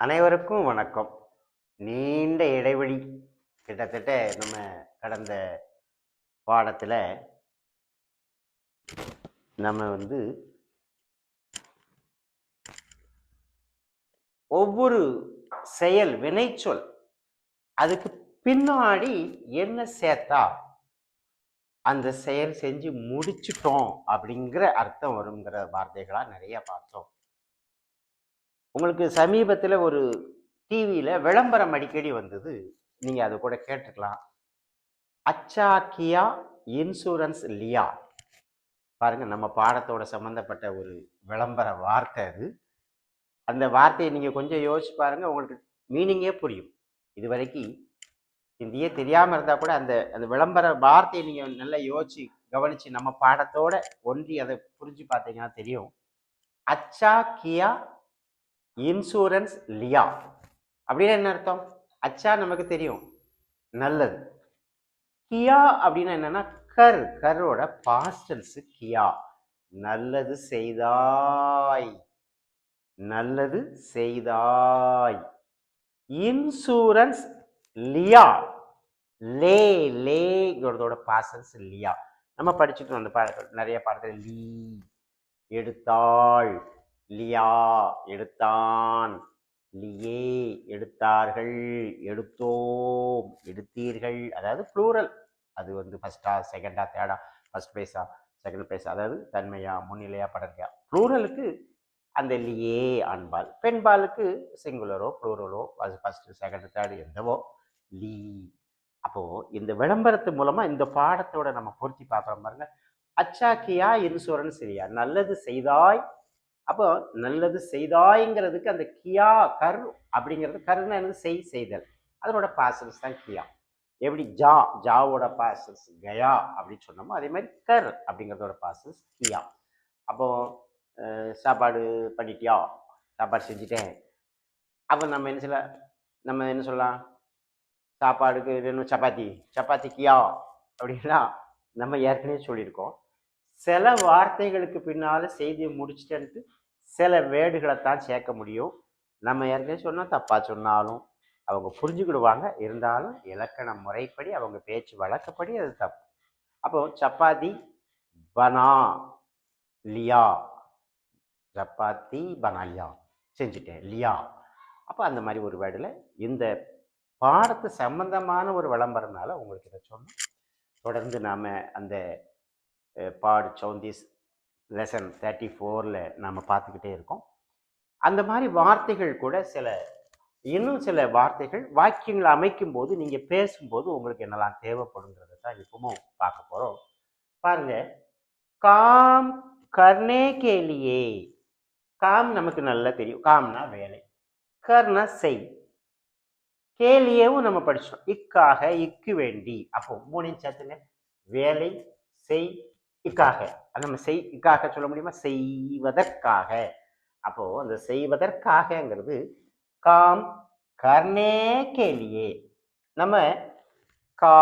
அனைவருக்கும் வணக்கம். நீண்ட இடைவெளி கிட்டத்தட்ட நம்ம கடந்த பாடத்துல நம்ம ஒவ்வொரு செயல் வினைச்சொல் அதுக்கு பின்னாடி என்ன சேர்த்தா அந்த செயல் செஞ்சு முடிச்சிட்டோம் அப்படிங்கிற அர்த்தம் வருங்கிற வார்த்தைகளா நிறைய பார்த்தோம். உங்களுக்கு சமீபத்தில் ஒரு டிவியில விளம்பரம் அடிக்கடி வந்தது, நீங்க அதை கூட கேட்டுக்கலாம். அச்சா கியா இன்சூரன்ஸ் லியா. பாருங்க, நம்ம பாடத்தோட சம்பந்தப்பட்ட ஒரு விளம்பர வார்த்தை அது. அந்த வார்த்தையை நீங்க கொஞ்சம் யோசிச்சு பாருங்க, உங்களுக்கு மீனிங்கே புரியும். இது வரைக்கும் இந்தியே தெரியாம இருந்தா கூட அந்த அந்த விளம்பர வார்த்தையை நீங்க நல்லா யோசிச்சு கவனிச்சு நம்ம பாடத்தோட ஒன்றி அதை புரிஞ்சு பார்த்தீங்கன்னா தெரியும். அச்சா கியா இன்சூரன்ஸ் லியா அப்படின்னு என்ன அர்த்தம்? அச்சா நமக்கு தெரியும், நல்லது. கியா அப்படின்னா என்னன்னா கரோட பாஸ்டன்ஸ் கியா, நல்லது செய்தாய், நல்லது செய்தாய். இன்சூரன்ஸ் லியா, லே லேங்கிறதோட பாஸ்டன்ஸ் லியா. நம்ம படிச்சுட்டு வந்த நிறைய பாடத்தில் லீ எடுத்தாள், லியா எடுத்தான், லியே எடுத்தார்கள், எடுத்தோம், எடுத்தீர்கள். அதாவது ப்ளூரல். அது ஃபர்ஸ்டா செகண்டா தேர்டா, ஃபர்ஸ்ட் பிளேஸா செகண்ட் பிளேஸ், அதாவது தன்மையா முன்னிலையா படர்க்கையா. ப்ளூரலுக்கு அந்த லியே ஆண்பால், பெண்பாலுக்கு சிங்குலரோ ப்ளூரலோ, அது ஃபர்ஸ்ட் செகண்ட் தேர்டு எந்தவோ லீ. அப்போ இந்த விளம்பரத்து மூலமா இந்த பாடத்தோட நம்ம பொருத்தி பார்க்குறோம் பாருங்க. அச்சாக்கியா இன்சூரன்ஸ் இல்லையா, நல்லது செய்தாய். அப்போ நல்லது செய்தாய்ங்கிறதுக்கு அந்த கியா கர் அப்படிங்கிறது, கருன்னு என்னது, செய்தல், அதனோட பாசன்ஸ் தான் கியா. எப்படி ஜாவோட பாசன்ஸ் கயா அப்படின்னு சொன்னோமோ அதே மாதிரி கர் அப்படிங்கிறதோட பாசன்ஸ் கியா. அப்போ சாப்பாடு பண்ணிட்டியா, சாப்பாடு செஞ்சுட்டேன். அப்போ நம்ம என்ன சொல்லலாம், சாப்பாடுக்கு வேணும் சப்பாத்தி கியா அப்படின்னா நம்ம ஏற்கனவே சொல்லியிருக்கோம். சில வார்த்தைகளுக்கு பின்னால செய்தியை முடிச்சுட்டு சில வேர்டுகளைத்தான் சேர்க்க முடியும். நம்ம ஏற்கனவே சொன்னால் தப்பா சொன்னாலும் அவங்க புரிஞ்சுக்கிடுவாங்க. இருந்தாலும் இலக்கண முறைப்படி அவங்க பேச்சு வழக்கப்படி அது தப்பு. அப்போ சப்பாத்தி பனா லியா, சப்பாத்தி பனா லியா, செஞ்சுட்டேன் லியா. அப்போ அந்த மாதிரி ஒரு வேர்டில் இந்த பாடத்து சம்பந்தமான ஒரு விளம்பரம்னால உங்களுக்கு இதை சொன்னோம். தொடர்ந்து நாம் அந்த பாட் 34 லெசன் 34ல் நாம் பார்த்துக்கிட்டே இருக்கோம். அந்த மாதிரி வார்த்தைகள் கூட இன்னும் சில வார்த்தைகள் வாக்கியங்களை அமைக்கும் போது நீங்கள் பேசும்போது உங்களுக்கு என்னெல்லாம் தேவைப்படுங்கிறத தான் இப்பவும் பார்க்க போகிறோம். பாருங்க, காம் கர்னே கேலியே. காம் நமக்கு நல்லா தெரியும், காம்னா வேலை, கர்னா செய், கேலியேவும் நம்ம படிச்சோம், இக்காக இக்கு வேண்டி. அப்போ மூணையும் சேர்த்துங்க, வேலை செய் இக்காக. நம்ம செய் இக்காக சொல்ல முடியுமா, செய்வதற்காக. அப்போ அந்த செய்வதற்காகங்கிறது காம் கர்னே கேலியே. நம்ம கா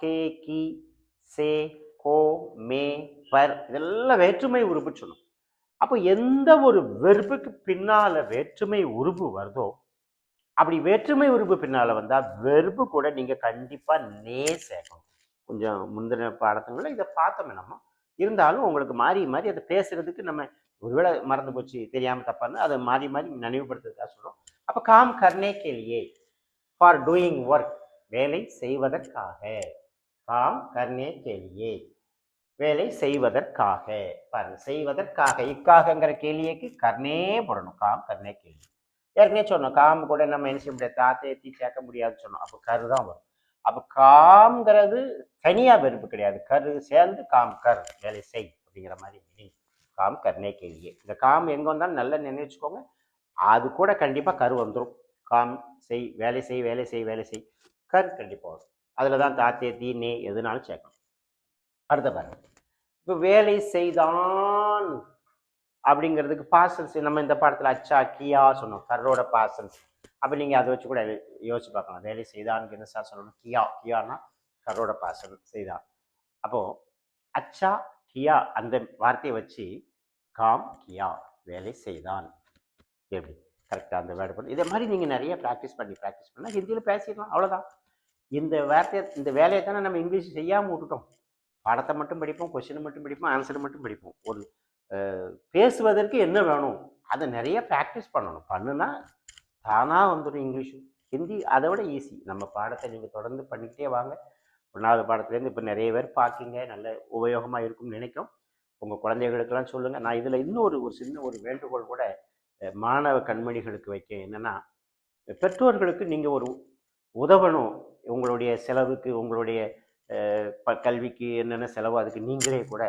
கே கி சே கோ மே பர் இதெல்லாம் வேற்றுமை உறுப்பு சொன்னோம். அப்போ எந்த ஒரு வெறுப்புக்கு பின்னால வேற்றுமை உறுப்பு வருதோ, அப்படி வேற்றுமை உறுப்பு பின்னால வந்தா வெறுப்பு கூட நீங்க கண்டிப்பா நே சேர்க்கணும். கொஞ்சம் முந்தின பாடத்துங்களை இதை பார்த்தோமே நம்ம. இருந்தாலும் உங்களுக்கு மாறி மாறி அதை பேசுறதுக்கு நம்ம ஒருவேளை மறந்து போச்சு, தெரியாம தப்பான்னு அதை மாறி மாறி நினைவுபடுத்துறதுக்காக சொல்றோம். அப்ப காம் கர்னே கேலியே, ஃபார் டூயிங் ஒர்க், வேலை செய்வதற்காக. காம் கர்னே கேலியே, வேலை செய்வதற்காக. பாருங்க, செய்வதற்காக, இக்காகங்கிற கேலியேக்கு கர்னே போடணும், காம் கர்னே கேலி. ஏற்கனவே சொன்னோம், காம் கூட நம்ம என்ன செய்ய முடியாது, தாத்தேத்தி சேர்க்க முடியாதுன்னு சொன்னோம். அப்போ கரு தான் வரும். அப்போ காம்ங்கிறது தனியா வெறுப்பு கிடையாது, கரு சேர்ந்து காம் கர், வேலை செய் அப்படிங்கிற மாதிரி மீனிங். காம் கர்னே கேலியே. இந்த காம் எங்க வந்தாலும் நல்லா நினைச்சுக்கோங்க, அது கூட கண்டிப்பா கரு வந்துடும். காம் செய், வேலை செய், வேலை செய், வேலை செய், கரு கண்டிப்பா வரும். அதுலதான் தாத்தே தீ நே எதுனாலும் சேர்க்கணும். அடுத்த பாருங்க, இப்போ வேலை செய்தான் அப்படிங்கிறதுக்கு பாசன்ஸ் நம்ம இந்த பாடத்தில் அச்சா கியா சொன்னோம், கரோட பாசன்ஸ். அப்போ நீங்கள் அதை வச்சு கூட யோசிச்சு பார்க்கலாம். வேலை செய்தான்னு என்ன சார் சொல்லணும், கியானா கரோட பாசன் செய்தான். அப்போ அச்சா கியா அந்த வார்த்தையை வச்சு காம் கியா, வேலை செய்தான். எப்படி கரெக்டாக அந்த வேர்டு பண்ணி இதே மாதிரி நீங்கள் நிறைய ப்ராக்டிஸ் பண்ணால் ஹிந்தியில் பேசிடலாம், அவ்வளோதான். இந்த வேலையை தானே நம்ம இங்கிலீஷ் செய்யாமல் விட்டுட்டோம். பாடத்தை மட்டும் படிப்போம், கொஸ்டினை மட்டும் படிப்போம், ஆன்சரை மட்டும் படிப்போம். ஒரு பேசுவதற்கு என்ன வேணும் அதை நிறைய ப்ராக்டிஸ் பண்ணணும். பண்ணுனா தானாக வந்துடும் இங்கிலீஷும். ஹிந்தி அதை விட ஈஸி. நம்ம பாடத்தை நீங்கள் தொடர்ந்து பண்ணிக்கிட்டே வாங்க. 1வது பாடத்துலேருந்து இப்போ நிறைய பேர் பார்க்கிங்க, நல்ல உபயோகமாக இருக்கும்னு நினைக்கும். உங்கள் குழந்தைகளுக்கெல்லாம் சொல்லுங்கள். நான் இதில் இன்னும் ஒரு சின்ன ஒரு வேண்டுகோள் கூட மாணவ கண்மணிகளுக்கு வைக்க என்னென்னா, பெற்றோர்களுக்கு நீங்கள் ஒரு உதவணும். உங்களுடைய செலவுக்கு, உங்களுடைய கல்விக்கு என்னென்ன செலவோ அதுக்கு நீங்களே கூட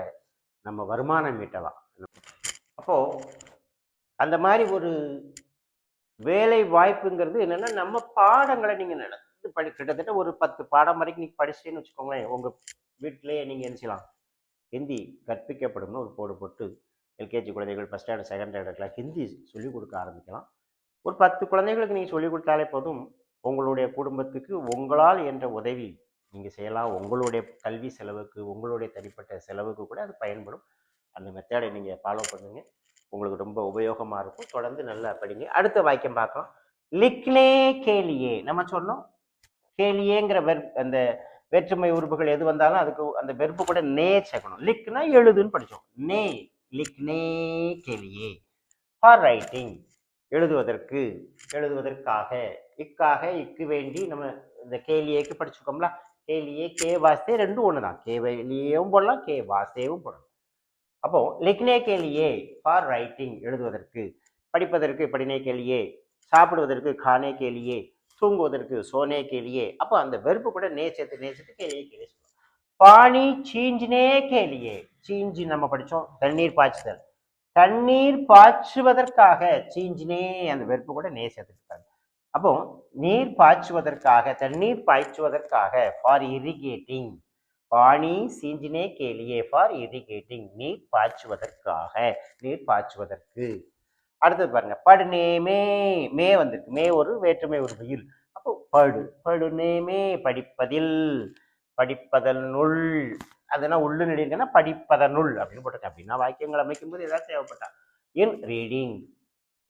நம்ம வருமானம் ஈட்டலாம். அப்போது அந்த மாதிரி ஒரு வேலை வாய்ப்புங்கிறது என்னென்னா, நம்ம பாடங்களை நீங்கள் நடந்து கிட்டத்தட்ட ஒரு 10 பாடம் வரைக்கும் நீங்கள் படிச்சிட்டேன்னு வச்சுக்கோங்களேன். உங்கள் வீட்டிலேயே நீங்கள் என்ன செய்யலாம், ஹிந்தி கற்பிக்கப்படும்னு ஒரு போர்டு போட்டு எல்கேஜி குழந்தைகள் ஃபஸ்ட் ஸ்டாண்டர்ட் செகண்ட் ஸ்டாண்டர்ட்லாம் ஹிந்தி சொல்லிக் கொடுக்க ஆரம்பிக்கலாம். ஒரு 10 குழந்தைகளுக்கு நீங்கள் சொல்லிக் கொடுத்தாலே போதும். உங்களுடைய குடும்பத்துக்கு உங்களால் என்ற உதவி நீங்கள் செய்யலாம். உங்களுடைய கல்வி செலவுக்கு, உங்களுடைய தனிப்பட்ட செலவுக்கு கூட அது பயன்படும். அந்த மெத்தடை நீங்கள் ஃபாலோ பண்ணுங்கள். உங்களுக்கு ரொம்ப உபயோகமாக இருக்கும். தொடர்ந்து நல்லா படிங்க. அடுத்த வாக்கியம் பார்க்கலாம். லிக்னே கேலியே. நம்ம சொன்னோம் கேலியேங்கிற அந்த வேற்றுமை உறுப்புகள் எது வந்தாலும் அதுக்கு அந்த வெறுப்பு கூட நே சேர்க்கணும். லிக்னா எழுதுன்னு படித்தோம். நே, லிக்னே கேலியே. ஃபார் ரைட்டிங் எழுதுவதற்கு, எழுதுவதற்காக, இக்காக, இக்கு வேண்டி நம்ம இந்த கேலியேக்கு படிச்சுக்கோம்ல. கேலியே, கே வாஸ்தே ரெண்டும் ஒன்று தான். கே வேலியேவும் போடலாம், கே வாஸ்தேவும் போடலாம். அப்போ லிக்னே கேலியே ஃபார் ரைட்டிங் எழுதுவதற்கு, படிப்பதற்கு படினே கேலியே, சாப்பிடுவதற்கு கானே கேலியே, தூங்குவதற்கு சோனே கேலியே. அப்போ அந்த வெறுப்பு கூட நேச்சத்து கேலியே கேலியே சொல்லுவோம். பானி சீஞ்சினே கேலியே. சீஞ்சி நம்ம படித்தோம், தண்ணீர் பாய்ச்சுதல். தண்ணீர் பாய்ச்சுவதற்காக, சீஞ்சினே அந்த வெறுப்பு கூட நே சேர்த்துருக்காங்க. அப்போ நீர் பாய்ச்சுவதற்காக, தண்ணீர் பாய்ச்சுவதற்காக, ஃபார் இரிகேட்டிங். பானி சீஞ்சினே கேலியே ஃபார் இரிகேட்டிங், நீர் பாய்ச்சுவதற்காக, நீர் பாய்ச்சுவதற்கு. அடுத்தது பாருங்க, படுநேமே. மே வந்திருக்கு. மே ஒரு வேற்றுமை ஒரு வெயில். அப்போ படுநேமே படிப்பதில், படிப்பதனுள். அதெல்லாம் உள்ளு நடிகன்னா படிப்பதனுள் அப்படின்னு போட்டிருக்கேன். அப்படின்னா வாக்கியங்கள் அமைக்கும் போது ஏதாவது தேவைப்பட்டா. இன் ரீடிங்.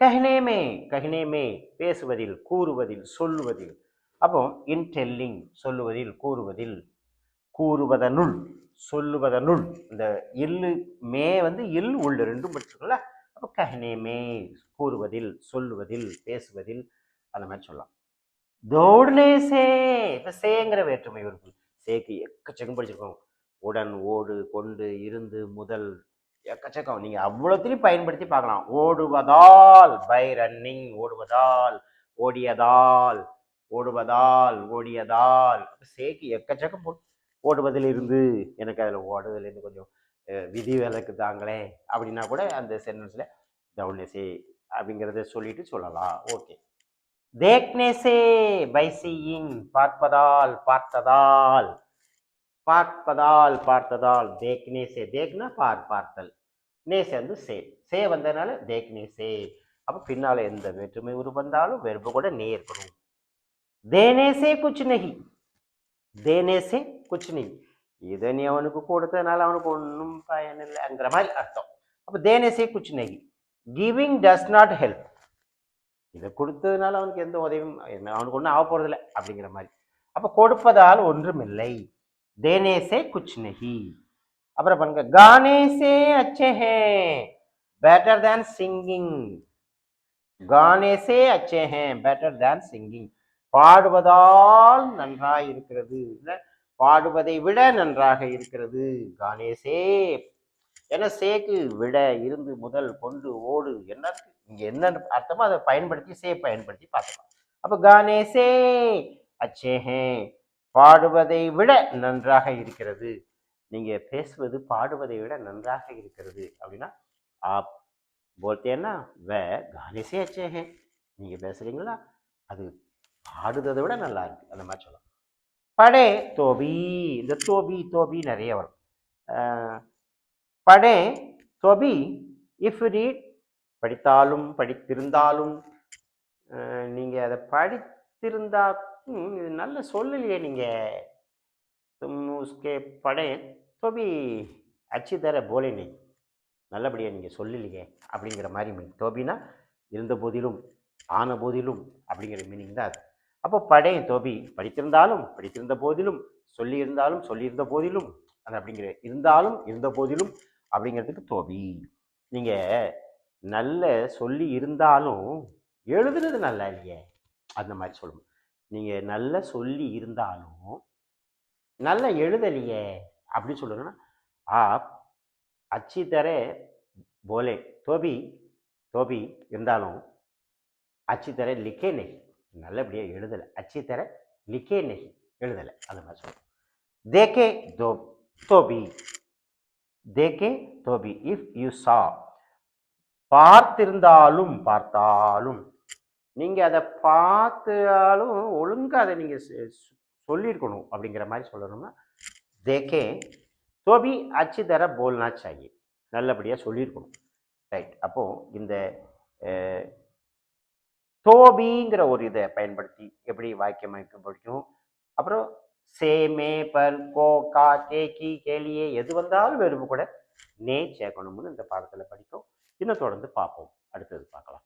கஹ்னேமே பேசுவதில், கூறுவதில், சொல்லுவதில். அப்போ இன் டெல்லிங் சொல்லுவதில், கூறுவதில், கூறுவதனுள், சொல்லுவதனுள். இந்த இல்லு மே இல் உள்ள ரெண்டும் படிச்சுக்கல. அப்போ கஹ்னேமே கூறுவதில், சொல்லுவதில், பேசுவதில், அந்த மாதிரி சொல்லலாம். தோடுனே சே. இப்போ சேங்கிற வேற்றுமை உறுப்பு. சேக்கு எக்கச்சக்கம் படிச்சிருக்கோம். உடன், ஓடு, கொண்டு, இருந்து, முதல், எக்கச்சக்கம். நீங்க அவ்வளோத்தையும் பயன்படுத்தி பார்க்கலாம். ஓடுவதால், பை ரன்னிங், ஓடுவதால், ஓடியதால், ஓடுவதால், ஓடியதால். சேக்கு எக்கச்சக்கம் போட்டு ஓடுவதில் இருந்து, எனக்கு அதில் ஓடுவதில் இருந்து கொஞ்சம் விதி விலக்கு தாங்களே அப்படின்னா கூட அந்த சென்டென்ஸில் தவுனேசே அப்படிங்கிறத சொல்லிட்டு சொல்லலாம். ஓகே. தேக்னேசே பை சீயிங், பார்ப்பதால், பார்த்ததால், பார்ப்பதால், பார்த்ததால். தேக்னேசே, தேக்னா பார்த்தல், நேசே சே வந்ததுனால தேக்னேசே. அப்போ பின்னால எந்த வேற்றுமை உரு வந்தாலும் வெறுப்பு கூட நே இருக்கணும். தேனேசே குச் நஹி, தேனேசே குச் நஹி. இதை நீ அவனுக்கு கொடுத்ததுனால அவனுக்கு ஒன்றும் பயனில்லைங்கிற மாதிரி அர்த்தம். அப்போ தேனேசே குச் நஹி. Giving does not help. இதை கொடுத்ததுனால அவனுக்கு எந்த உதவியும், அவனுக்கு ஒன்றும் ஆக போறதில்லை அப்படிங்கிற மாதிரி. அப்போ கொடுப்பதால் ஒன்றுமில்லை. தேனேசே குச் நஹி. அப்புறம் பாருங்க, கானேசே அச்சே ஹே பெட்டர் தேன் சிங்கிங். கானேசே அச்சே ஹே பெட்டர் தேன் சிங்கிங். பாடுவதால் நன்றாக இருக்கிறது, இல்லை பாடுவதை விட நன்றாக இருக்கிறது. கானேசே ஏன்னா சேக்கு விட, இருந்து, முதல், கொண்டு, ஓடு என்ன இங்க என்ன அர்த்தமோ அதை பயன்படுத்தி சே பயன்படுத்தி பார்க்கலாம். அப்போ கானேசே அச்சே ஹே பாடுவதை விட நன்றாக இருக்கிறது. நீங்க பேசுவது பாடுவதை விட நன்றாக இருக்கிறது அப்படின்னா ஆப் போல்தேன்னா வே கானேசே அச்சே ஹே. நீங்க பேசுறீங்களா அது பாடுவதை விட நல்லா இருக்கு, அந்த மாதிரி சொல்லலாம். படே தோபி. இந்த தோபி நிறைய வரும். படே தோபி இஃப் ரீட், படித்தாலும் படித்திருந்தாலும். நீங்கள் அதை படித்திருந்தா நல்ல சொல்லலையே நீங்கள். உஸ்கே படே தோபி அச்சு தர போலே நீ, நல்லபடியாக நீங்கள் சொல்லலையே அப்படிங்கிற மாதிரி மீன். தோபினா இருந்த போதிலும், ஆன போதிலும் அப்படிங்கிற மீனிங் தான் அது. அப்போ படே தோபி படித்திருந்தாலும் படித்திருந்த போதிலும் சொல்லியிருந்தாலும் சொல்லியிருந்த போதிலும் அது அப்படிங்கிற இருந்தாலும் இருந்த போதிலும் அப்படிங்கிறதுக்கு தோபி. நீங்க நல்ல சொல்லி இருந்தாலும் எழுதுனது நல்லா இல்லையே அந்த மாதிரி சொல்லணும். நீங்க நல்ல சொல்லி இருந்தாலும் நல்லா எழுதலையே அப்படின்னு சொல்லணும்னா ஆப் அச்சி தர போலே தோபி தோபி இருந்தாலும் அச்சி தர லிக்கே நெகி நல்லபடியாக எழுதலை. அச்சி தர லிக்கே நெகி எழுதலை அந்த மாதிரி சொல்லணும். தேக்கே தோ தோபி தேக்கே தோபி இஃப் யூ சா பார்த்திருந்தாலும் பார்த்தாலும் நீங்க அதை பார்த்தாலும் ஒழுங்கா அதை நீங்க சொல்லியிருக்கணும் அப்படிங்கிற மாதிரி சொல்லணும்னா தேக்கே தோபி அச்சு தர போல்னா சாயி நல்லபடியாக சொல்லியிருக்கணும். ரைட். அப்போ இந்த தோபிங்கிற ஒரு இதை பயன்படுத்தி எப்படி வாக்கியம் படிக்கணும். அப்புறம் சே மே பர் கோ கா கே கி கேலியே எது வந்தாலும் வெறும் கூட நே சேர்க்கணும்னு இந்த பாடத்தில் படிக்கும். இன்னும் தொடர்ந்து பார்ப்போம். அடுத்தது பார்க்கலாம்.